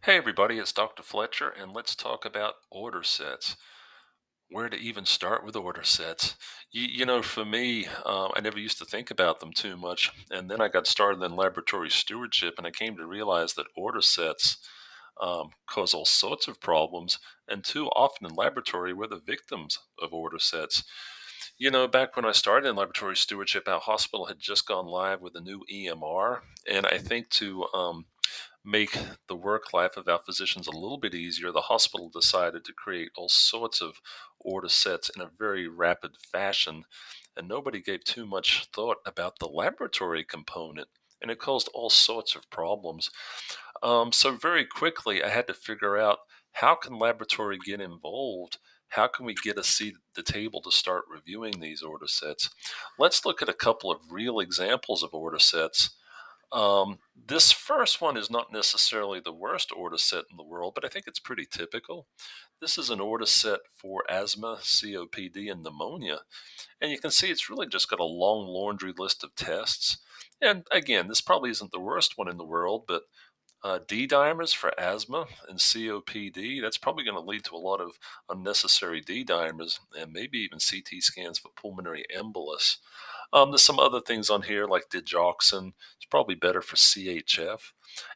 Hey everybody, it's Dr. Fletcher, and let's talk about order sets. Where to even start with order sets? For me, I never used to think about them too much, and then I got started in laboratory stewardship, and I came to realize that order sets cause all sorts of problems, and too often in laboratory, we're the victims of order sets. Back when I started in laboratory stewardship, our hospital had just gone live with a new EMR, and I think to make the work life of our physicians a little bit easier, the hospital decided to create all sorts of order sets in a very rapid fashion, and nobody gave too much thought about the laboratory component, and it caused all sorts of problems. So very quickly, I had to figure out how can laboratory get involved. How can we get a seat at the table to start reviewing these order sets? Let's look at a couple of real examples of order sets. This first one is not necessarily the worst order set in the world, but I think it's pretty typical. This is an order set for asthma, COPD, and pneumonia. And you can see it's really just got a long laundry list of tests. And again, this probably isn't the worst one in the world, but D dimers for asthma and COPD, that's probably going to lead to a lot of unnecessary D dimers and maybe even CT scans for pulmonary embolus. There's some other things on here like digoxin. It's probably better for CHF.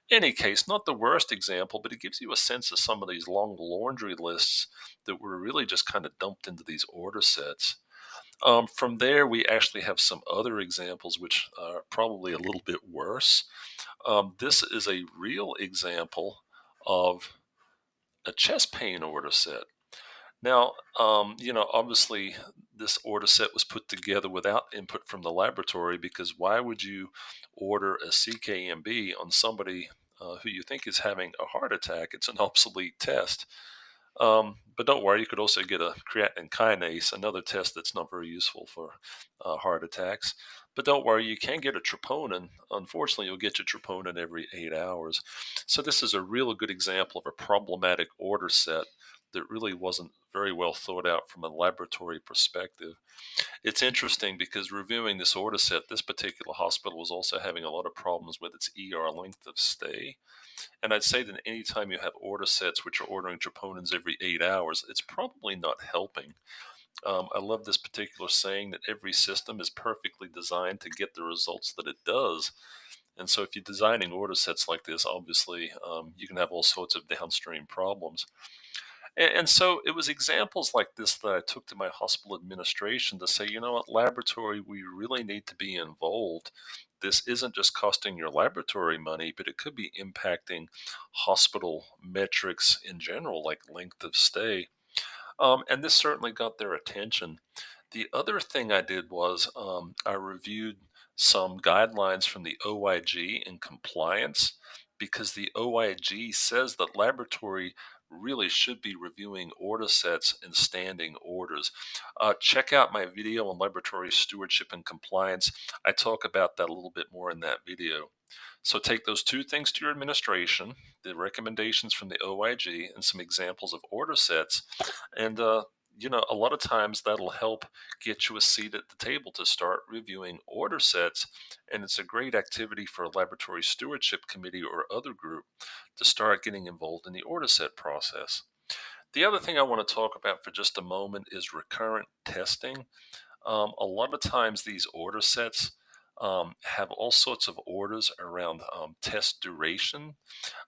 Any case, not the worst example, but it gives you a sense of some of these long laundry lists that were really just kind of dumped into these order sets. From there, we actually have some other examples which are probably a little bit worse. This is a real example of a chest pain order set. Now, obviously, this order set was put together without input from the laboratory because why would you order a CKMB on somebody who you think is having a heart attack? It's an obsolete test. But don't worry, you could also get a creatinine kinase, another test that's not very useful for heart attacks. But don't worry, you can get a troponin. Unfortunately, you'll get your troponin every 8 hours. So this is a real good example of a problematic order set that really wasn't very well thought out from a laboratory perspective. It's interesting because reviewing this order set, this particular hospital was also having a lot of problems with its ER length of stay. And I'd say that anytime you have order sets which are ordering troponins every 8 hours, it's probably not helping. I love this particular saying that every system is perfectly designed to get the results that it does. And so, if you're designing order sets like this, obviously you can have all sorts of downstream problems. And so it was examples like this that I took to my hospital administration to say, you know what, laboratory, we really need to be involved. This isn't just costing your laboratory money, but it could be impacting hospital metrics in general, like length of stay. And this certainly got their attention. The other thing I did was I reviewed some guidelines from the OIG in compliance because the OIG says that laboratory really should be reviewing order sets and standing orders. Check out my video on laboratory stewardship and compliance. I talk about that a little bit more in that video. So take those two things to your administration, the recommendations from the OIG, and some examples of order sets, and a lot of times that'll help get you a seat at the table to start reviewing order sets. And it's a great activity for a laboratory stewardship committee or other group to start getting involved in the order set process. The other thing I want to talk about for just a moment is recurrent testing. A lot of times these order sets have all sorts of orders around test duration.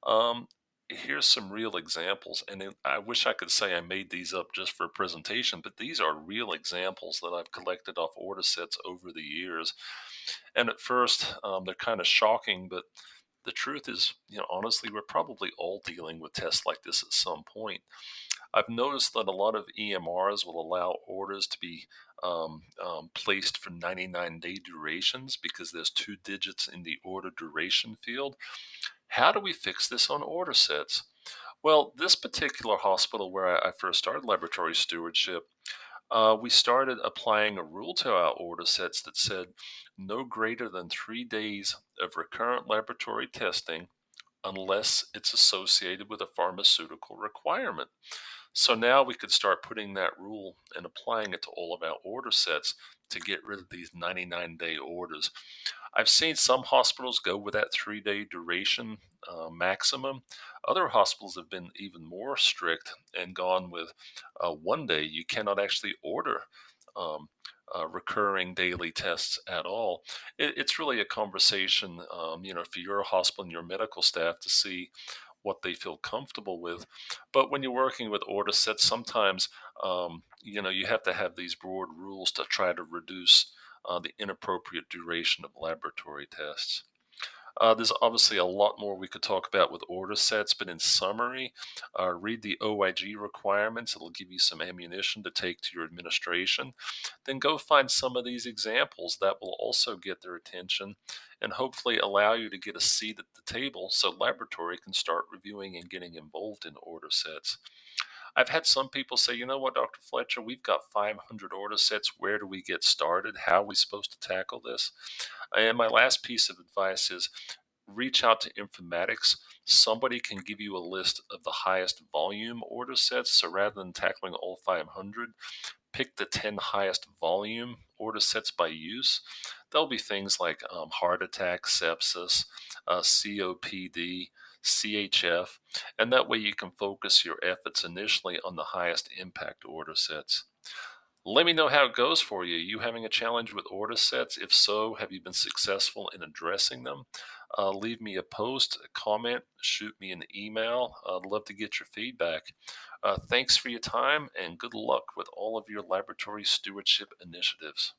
um, Here's some real examples, and I wish I could say I made these up just for a presentation, but these are real examples that I've collected off order sets over the years. And at first, they're kind of shocking, but the truth is, honestly, we're probably all dealing with tests like this at some point. I've noticed that a lot of EMRs will allow orders to be placed for 99-day durations because there's two digits in the order duration field. How do we fix this on order sets? Well, this particular hospital where I first started laboratory stewardship, we started applying a rule to our order sets that said no greater than 3 days of recurrent laboratory testing unless it's associated with a pharmaceutical requirement. So now we could start putting that rule and applying it to all of our order sets to get rid of these 99-day orders. I've seen some hospitals go with that 3-day duration maximum. Other hospitals have been even more strict and gone with 1 day. You cannot actually order um, recurring daily tests at all. It's really a conversation, for your hospital and your medical staff to see what they feel comfortable with. But when you're working with order sets, sometimes you have to have these broad rules to try to reduce the inappropriate duration of laboratory tests. There's obviously a lot more we could talk about with order sets, but in summary, read the OIG requirements. It'll give you some ammunition to take to your administration. Then go find some of these examples that will also get their attention and hopefully allow you to get a seat at the table so laboratory can start reviewing and getting involved in order sets. I've had some people say, you know what, Dr. Fletcher, we've got 500 order sets. Where do we get started? How are we supposed to tackle this? And my last piece of advice is reach out to informatics. Somebody can give you a list of the highest volume order sets. So rather than tackling all 500, pick the 10 highest volume order sets by use. There'll be things like heart attack, sepsis, COPD, CHF, and that way you can focus your efforts initially on the highest impact order sets. Let me know how it goes for you. You having a challenge with order sets? If so, have you been successful in addressing them? Leave me a post, a comment, shoot me an email. I'd love to get your feedback. Thanks for your time and good luck with all of your laboratory stewardship initiatives.